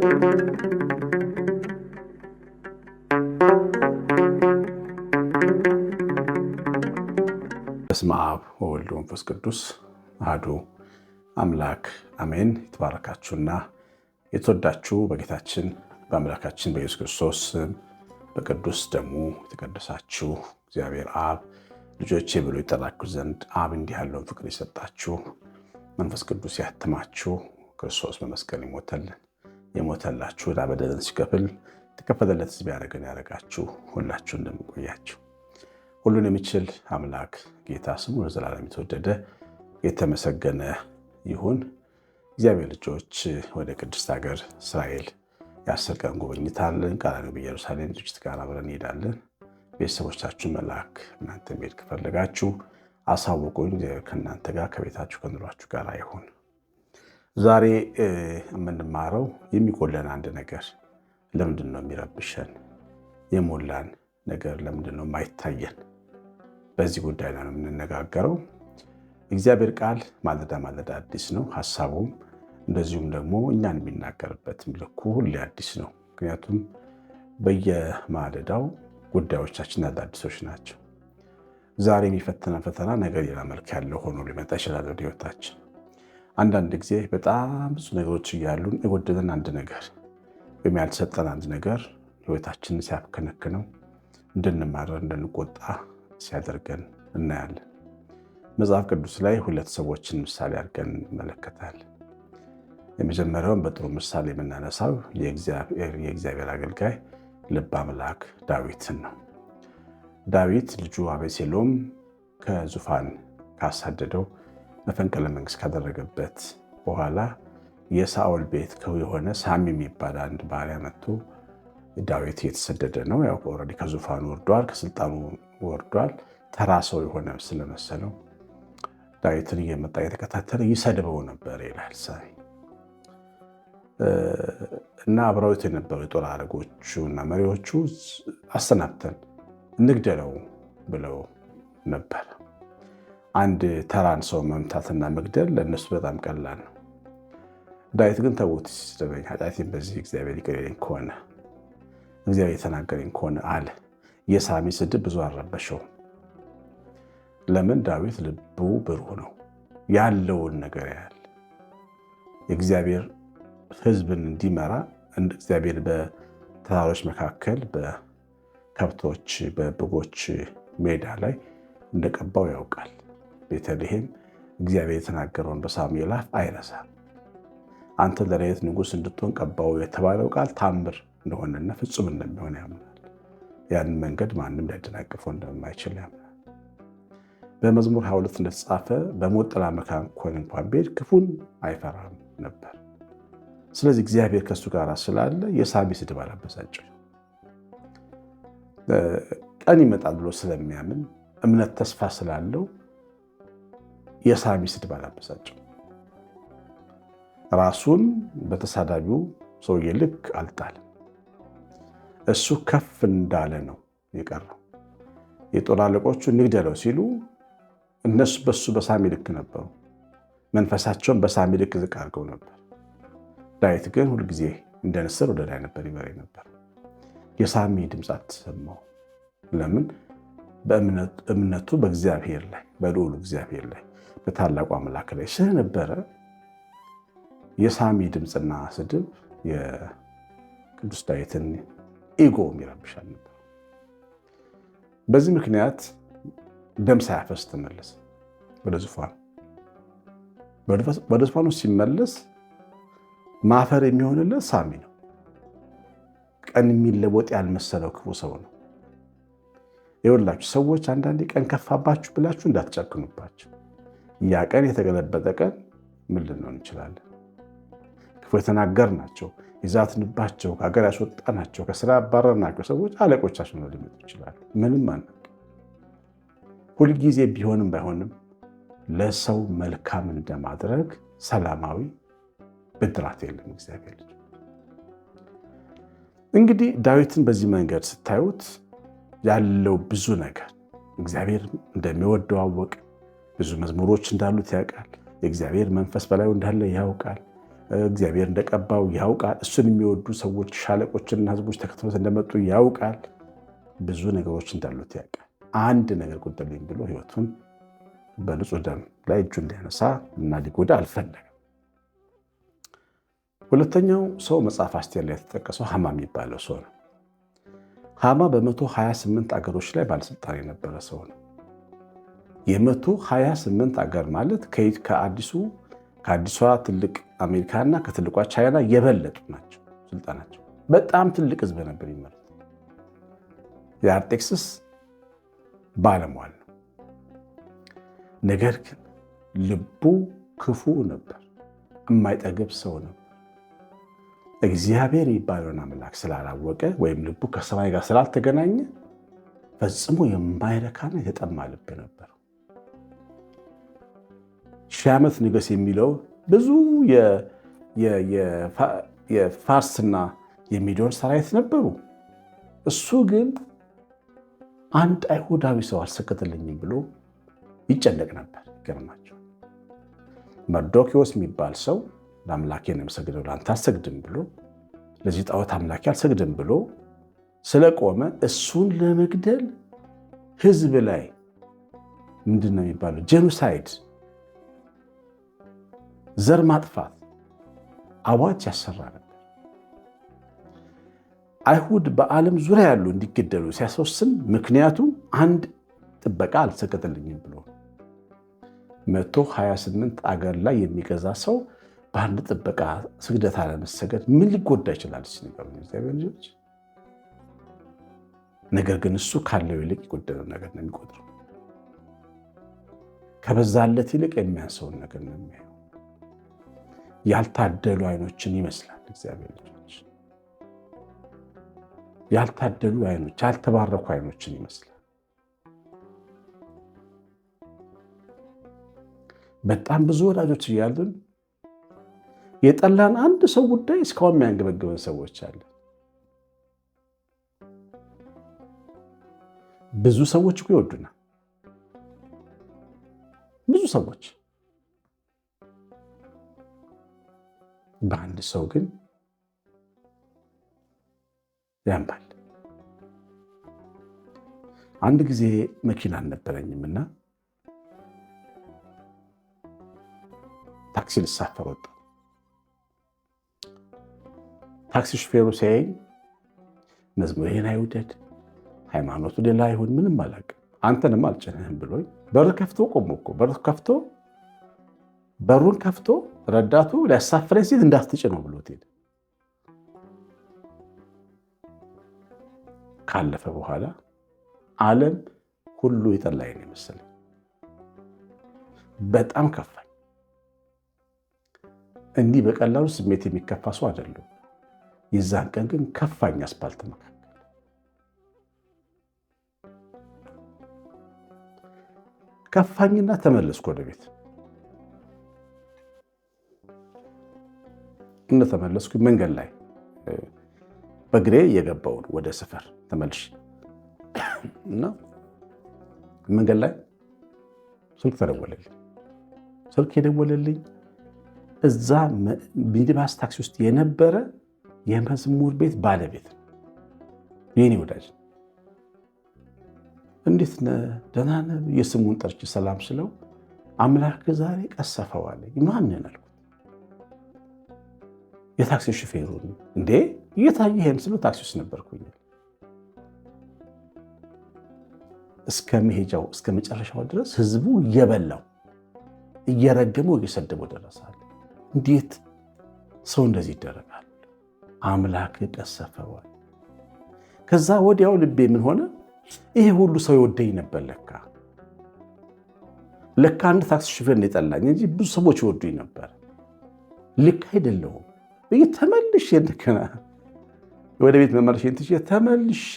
በስመ አብ ወወልድ ወመንፈስ ቅዱስ አሐዱ አምላክ አሜን። የተባረካችሁና የተወዳችሁ በጌታችን በአምላካችን በኢየሱስ ክርስቶስ በቅዱስ ደሙ የተቀደሳችሁ እግዚአብሔር አብ ልጆቼ ብሎ ይጠራችሁ ዘንድ አብ እንዲህ ያለውን ፍቅር የሰጣችሁ መንፈስ ቅዱስ ያትማችሁ ክርስቶስ በመስቀል የሞተላችሁ ዕዳ በደልን ሲከፍል የተከፈለለት ሕዝብ ያደረጋችሁ ሁላችሁ እንደምቆያችሁ ሁሉን የሚችል አምላክ ጌታ ስሙ ለዘላለም የተወደደ የተመሰገነ ይሁን። እግዚአብሔር ልጆች ወደ ቅድስት ሀገር እስራኤል የ10 ቀን ጉብኝት አለን። ቃል በኢየሩሳሌም ዝግጅት ጋር አብረን እንሄዳለን። ቤተሰቦቻችሁን መላክ እናንተ መሄድ ከፈለጋችሁ አሳውቁኝ። እግዚአብሔር ከእናንተ ጋር ከቤታችሁ ከኑሯችሁ ጋር ይሁን። ዛሬ የምንማረው የሚጎለን አንድ ነገር ለምንድን ነው የሚረብሸን? የሞላን ነገር ለምንድን ነው የማይታየን? በዚህ ጉዳይ ላይ ነው የምንነጋገረው። እግዚአብሔር ቃል ማለዳ ማለዳ አዲስ ነው፣ ሀሳቡም እንደዚሁም ደግሞ እኛን የሚናገርበትም ልኩ ሁሌ አዲስ ነው። ምክንያቱም በየማለዳው ጉዳዮቻችን አዳዲሶች ናቸው። ዛሬ የሚፈተነ ፈተና ነገር ሌላ መልክ ያለው ሆኖ ሊመጣ ይችላል ወደ ህይወታችን። አንዳንድ ጊዜ በጣም ብዙ ነገሮች እያሉን የጎደለን አንድ ነገር ወይም ያልተሰጠን አንድ ነገር ህይወታችንን ሲያከነክነው እንድንማረር እንድንቆጣ ሲያደርገን እናያለን። መጽሐፍ ቅዱስ ላይ 2 ሰዎችን ምሳሌ አድርገን እንመለከታለን። የመጀመሪያውን በጥሩ ምሳሌ የምናነሳው የእግዚአብሔር አገልጋይ ልበ አምላክ ዳዊትን ነው። ዳዊት ልጁ አቤሴሎም ከዙፋን ካሳደደው መፈንቅለ መንግስት ካደረገበት በኋላ የሳኦል ቤት የሆነ ሳሚ የሚባል አንድ ባሪያ መጥቶ ዳዊት እየተሰደደ ነው። ያው ኦልሬዲ ከዙፋኑ ወርዷል፣ ከስልጣኑ ወርዷል። ተራ ሰው የሆነ ስለመሰለው ዳዊትን እየመጣ እየተከታተለ ይሰድበው ነበር ይላል ሳሚ። እና አብረውት የነበሩ የጦር አለቆቹ እና መሪዎቹ አሰናብተን እንግደለው ብለው ነበር። አንድ ተራን ሰው መምታትና መግደል ለእነሱ በጣም ቀላል ነው። ዳዊት ግን ተውት፣ ሲሰድበኝ ኃጢአቴን በዚህ እግዚአብሔር ይቅር ይለኝ ከሆነ እግዚአብሔር የተናገረኝ ከሆነ አለ። የሳሚ ስድብ ብዙ አልረበሸውም። ለምን? ዳዊት ልቡ ብሩህ ነው፣ ያለውን ነገር ያያል። የእግዚአብሔር ሕዝብን እንዲመራ እግዚአብሔር በተራሮች መካከል በከብቶች በበጎች ሜዳ ላይ እንደቀባው ያውቃል። ቤተልሔም እግዚአብሔር የተናገረውን በሳሙኤል አፍ አይረሳም። አንተ ለዳዊት ንጉሥ እንድትሆን ቀባው የተባለው ቃል ታምር እንደሆነና ፍጹም እንደሚሆን ያምናል። ያንን መንገድ ማንም ሊያደናቅፈው እንደማይችል ያምናል። በመዝሙር 22 እንደተጻፈ በሞት ጥላ መካከል እንኳን ቢሄድ ክፉን አይፈራም ነበር። ስለዚህ እግዚአብሔር ከእሱ ጋር ስላለ የሳሚ ስድብ አላበሳጨው። ቀን ይመጣል ብሎ ስለሚያምን እምነት ተስፋ ስላለው የሳሚ ስድብ አላበሳጨው። ራሱን በተሳዳቢው ሰውዬ ልክ አልጣልም። እሱ ከፍ እንዳለ ነው የቀረው። የጦር አለቆቹ እንግደለው ሲሉ እነሱ በሱ በሳሚ ልክ ነበሩ። መንፈሳቸውን በሳሚ ልክ ዝቅ አድርገው ነበር። ዳዊት ግን ሁልጊዜ እንደ ንስር ወደ ላይ ነበር ይበሬ ነበር። የሳሚ ድምፅ አትሰማው። ለምን? በእምነቱ በእግዚአብሔር ላይ በልዑሉ እግዚአብሔር ላይ በታላቁ አምላክ ላይ ስለነበረ የሳሚ ድምፅና ስድብ የቅዱስ ዳዊትን ኢጎ ይረብሻል ነበር። በዚህ ምክንያት ደም ሳያፈስ ተመለሰ ወደ ዙፋኑ። ወደ ዙፋኑ ሲመለስ ማፈር የሚሆንለት ሳሚ ነው። ቀን የሚለወጥ ያልመሰለው ክፉ ሰው ነው። ይኸውላችሁ ሰዎች አንዳንዴ ቀን ከፋባችሁ ብላችሁ እንዳትጨክኑባቸው። ያ ቀን የተገለበጠ ቀን ምን ልንሆን እንችላለን? ክፉ የተናገርናቸው፣ የዛትንባቸው፣ ከሀገር ያስወጣናቸው፣ ከስራ ያባረርናቸው ሰዎች አለቆቻችን ነው ሊመጡ ይችላሉ። ምንም አናውቅም። ሁልጊዜ ቢሆንም ባይሆንም ለሰው መልካም እንደማድረግ ሰላማዊ ብድራት የለም እግዚአብሔር ልጅ። እንግዲህ ዳዊትን በዚህ መንገድ ስታዩት ያለው ብዙ ነገር እግዚአብሔር እንደሚወደው አወቀ። ብዙ መዝሙሮች እንዳሉት ያውቃል። የእግዚአብሔር መንፈስ በላዩ እንዳለ ያውቃል። እግዚአብሔር እንደቀባው ያውቃል። እሱን የሚወዱ ሰዎች ሻለቆችና ህዝቦች ተከትሎት እንደመጡ ያውቃል። ብዙ ነገሮች እንዳሉት ያውቃል። አንድ ነገር ጎደለኝ ብሎ ህይወቱን በንጹህ ደም ላይ እጁን ሊያነሳ እና ሊጎዳ አልፈለገም። ሁለተኛው ሰው መጽሐፍ አስቴር ላይ የተጠቀሰው ሃማ የሚባለው ሰው ነው። ሃማ በ128 አገሮች ላይ ባለስልጣን የነበረ ሰው ነው። የ128 አገር ማለት ከአዲሷ ትልቅ አሜሪካና ከትልቋ ቻይና የበለጡ ናቸው ስልጣናቸው። በጣም ትልቅ ህዝብ ነበር ይመረጥ። የአርጤክስስ ባለሟል ነው። ነገር ግን ልቡ ክፉ ነበር፣ የማይጠግብ ሰው ነበር። እግዚአብሔር የሚባለውን አምላክ ስላላወቀ ወይም ልቡ ከሰማይ ጋር ስላልተገናኘ ፈጽሞ የማይረካና የተጠማ ልብ ነበር። 1000 ዓመት ንገስ የሚለው ብዙ የፋርስና የሚዲዮን ሰራዊት ነበሩ። እሱ ግን አንድ አይሁዳዊ ሰው አልሰገደልኝም ብሎ ይጨነቅ ነበር። ይገርማቸው። መርዶክዮስ የሚባል ሰው ለአምላኬ ነው የምሰግደው ለአንተ አልሰግድም ብሎ ለዚህ ጣዖት አምላኬ አልሰግድም ብሎ ስለቆመ እሱን ለመግደል ህዝብ ላይ ምንድን ነው የሚባለው ጄኖሳይድ፣ ዘር ማጥፋት አዋጅ ያሰራ ነበር። አይሁድ በዓለም ዙሪያ ያሉ እንዲገደሉ ሲያስወስን ምክንያቱም አንድ ጥበቃ አልሰገደልኝም ብሎ 128 አገር ላይ የሚገዛ ሰው በአንድ ጥበቃ ስግደት አለመሰገድ ምን ሊጎዳ ይችላል? እግዚአብሔር ልጆች። ነገር ግን እሱ ካለው ይልቅ የጎደለው ነገር ነው የሚቆጥረው። ከበዛለት ይልቅ የሚያንሰውን ነገር ነው የሚያየው። ያልታደሉ አይኖችን ይመስላል እግዚአብሔር ልጆች። ያልታደሉ አይኖች፣ ያልተባረኩ አይኖችን ይመስላል። በጣም ብዙ ወዳጆች እያሉን የጠላን አንድ ሰው ጉዳይ እስካሁን የሚያንገበግበን ሰዎች አለ። ብዙ ሰዎች እኮ ይወዱናል። ብዙ ሰዎች በአንድ ሰው ግን ያምባል። አንድ ጊዜ መኪና አልነበረኝም እና ታክሲ ልሳፈር ወጣ። ታክሲ ሹፌሩ ሲያየኝ መዝሙሬን አይውደድ፣ ሃይማኖቱ ሌላ ይሁን ምንም አላውቅም፣ አንተንም አልጭንህም ብሎኝ በር ከፍቶ ቆሞ እኮ በሩን ከፍቶ ረዳቱ ሊያሳፍረኝ ሲል እንዳትጭነው ብሎት ሄደ። ካለፈ በኋላ ዓለም ሁሉ የጠላኝ ነው የመሰለኝ። በጣም ከፋኝ። እንዲህ በቀላሉ ስሜት የሚከፋ ሰው አይደለም። የዛን ቀን ግን ከፋኝ። አስፓልት መካከል ከፋኝና ተመለስኩ ወደ ቤት። እንደተመለስኩ መንገድ ላይ በእግሬ እየገባሁ ወደ ሰፈር ተመልሼ እና መንገድ ላይ ስልክ ተደወለልኝ። ስልክ የደወለልኝ እዛ ሚኒባስ ታክሲ ውስጥ የነበረ የመዝሙር ቤት ባለቤት ነው። የኔ ወዳጅ እንዴት ነህ? ደህና ነህ? የስሙን ጠርቼ ሰላም ስለው አምላክ ዛሬ ቀሰፈው አለኝ። ማንን አልኩት። የታክሲ ሹፌሩ። እንዴ እየታየህን ስለው ታክሲ ውስጥ ነበርኩኝ። እስከ መሄጃው እስከ መጨረሻው ድረስ ህዝቡ እየበላው እየረገመው እየሰደበው ደረሳል። እንዴት ሰው እንደዚህ ይደረጋል? አምላክ ቀሰፈዋል። ከዛ ወዲያው ልቤ ምን ሆነ? ይሄ ሁሉ ሰው ይወደኝ ነበር ለካ አንድ ታክሲ ሹፌር እንደጠላኝ እንጂ ብዙ ሰዎች ይወዱኝ ነበር። ልክ አይደለሁም። ተመልሼ እንደገና ወደ ቤት መመለሼን ትቼ ተመልሼ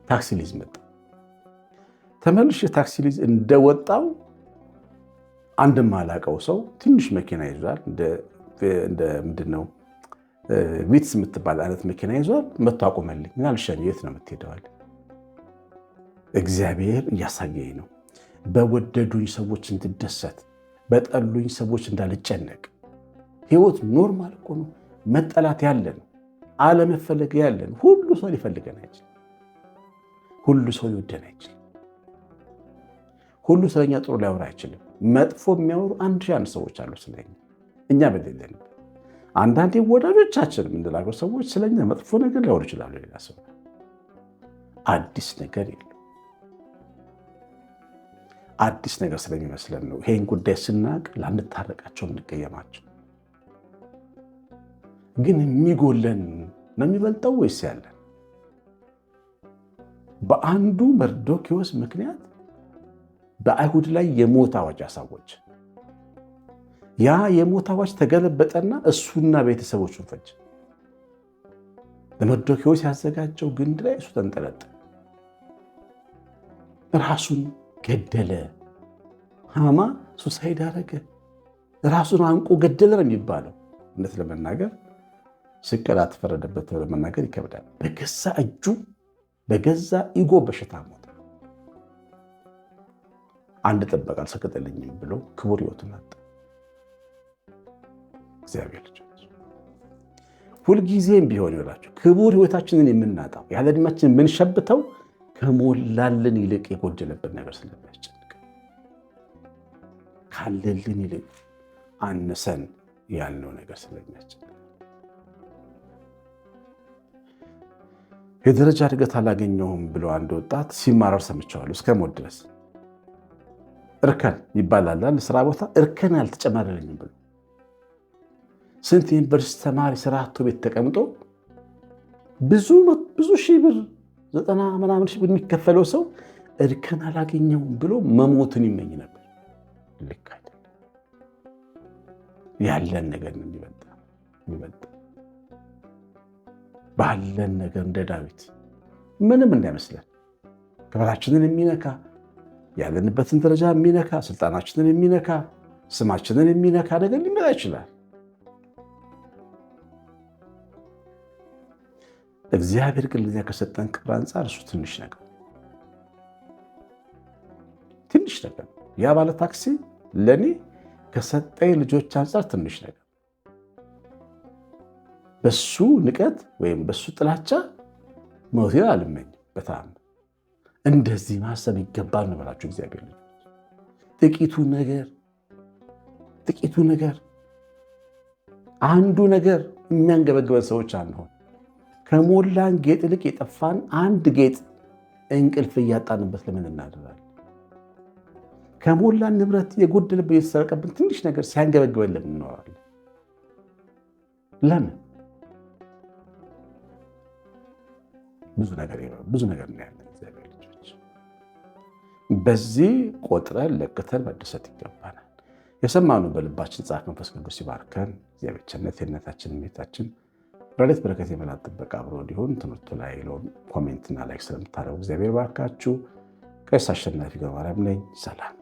ታክሲ ሊዝ መጣ። ተመልሼ ታክሲ ሊዝ እንደወጣው አንድ ማላቀው ሰው ትንሽ መኪና ይዟል። እንደ ምንድነው ቪትስ የምትባል አይነት መኪና ይዟል። መጥቶ አቆመልኝ። ምን አልሸኝ? የት ነው የምትሄደው? እግዚአብሔር እያሳየኝ ነው። በወደዱኝ ሰዎች እንድደሰት፣ በጠሉኝ ሰዎች እንዳልጨነቅ። ህይወት ኖርማል እኮ ነው። መጠላት ያለ ነው፣ አለመፈለግ ያለ ነው። ሁሉ ሰው ሊፈልገን አይችልም። ሁሉ ሰው ሊወደን አይችልም። ሁሉ ስለኛ ጥሩ ሊያወራ አይችልም። መጥፎ የሚያወሩ 1000 ሰዎች አሉ ስለኛ እኛ በሌለን። አንዳንዴ ወዳጆቻችን የምንላቸው ሰዎች ስለኛ መጥፎ ነገር ሊያወሩ ይችላሉ። ሌላ ሰው አዲስ ነገር የለም። አዲስ ነገር ስለሚመስለን ነው ይሄን ጉዳይ ስናቅ ላንታረቃቸው እንቀየማቸው። ግን የሚጎለን ነው የሚበልጠው ወይስ ያለን? በአንዱ መርዶክዮስ ምክንያት በአይሁድ ላይ የሞት አዋጅ አሳወጀ። ያ የሞት አዋጅ ተገለበጠና እሱና ቤተሰቦቹን ፈጀ። ለመርዶክዮስ ያዘጋጀው ግንድ ላይ እሱ ተንጠለጠለ፣ ራሱን ገደለ። ሃማ ሱሳይድ አደረገ፣ ራሱን አንቆ ገደለ ነው የሚባለው። እውነት ለመናገር ስቅላት ተፈረደበት ለመናገር ይከብዳል። በገዛ እጁ በገዛ ኢጎ በሽታ ሞተ። አንድ ጥበቃ አልሰቀጠልኝም ብሎ ክቡር ሕይወቱን አጣ። እግዚአብሔር ልጆች ሁልጊዜም ቢሆን ይላችሁ ክቡር ሕይወታችንን የምናጣው ያለ ዕድሜያችን የምንሸብተው ከሞላልን ይልቅ የጎደለበት ነገር ስለሚያስጨንቅ፣ ካለልን ይልቅ አነሰን ያልነው ነገር ስለሚያስጨንቅ፣ የደረጃ እድገት አላገኘሁም ብሎ አንድ ወጣት ሲማረር ሰምቼዋለሁ። እስከ ሞት ድረስ እርከን ይባላል ስራ ቦታ እርከን አልተጨመረልኝም ብሎ ስንት ዩኒቨርሲቲ ተማሪ ስራ አጥቶ ቤት ተቀምጦ ብዙ ሺህ ብር 90 ምናምን ሺህ ብር የሚከፈለው ሰው እርከን አላገኘውም ብሎ መሞትን ይመኝ ነበር። ልክ አይደለም። ያለን ነገር ነው የሚበልጥ ባለን ነገር እንደ ዳዊት ምንም እንዳይመስለን ክብራችንን የሚነካ ያለንበትን ደረጃ የሚነካ ስልጣናችንን የሚነካ ስማችንን የሚነካ ነገር ሊመጣ ይችላል። እግዚአብሔር ግን ለዚያ ከሰጠን ክብር አንጻር እሱ ትንሽ ነገር ያ ባለ ታክሲ ለእኔ ከሰጠኝ ልጆች አንጻር ትንሽ ነገር፣ በሱ ንቀት ወይም በሱ ጥላቻ ሞቴን አልመኝም። በጣም እንደዚህ ማሰብ ይገባል ነው ብላችሁ እግዚአብሔር ጥቂቱ ነገር አንዱ ነገር የሚያንገበግበን ሰዎች አንሆን። ከሞላን ጌጥ ይልቅ የጠፋን አንድ ጌጥ እንቅልፍ እያጣንበት ለምን እናደራለን? ከሞላን ንብረት የጎደለብን የተሰረቀብን ትንሽ ነገር ሲያንገበግበን ለምን እንኖራለን? ለምን? ብዙ ነገር ነው ያለን እግዚአብሔር ልጆች። በዚህ ቆጥረን ለቅተን መደሰት ይገባናል። የሰማነው በልባችን ጻፍ። መንፈስ ቅዱስ ይባርከን። እግዚአብሔር ቸርነት የእናታችን ቤታችን ረድኤት በረከት የመላእክት ጥበቃ አብሮ እንዲሆን ትምህርቱ ላይ ኮሜንትና ላይክ ስለምታደርጉ እግዚአብሔር ባርካችሁ። ቀሲስ አሸናፊ ገብረማርያም ነኝ። ሰላም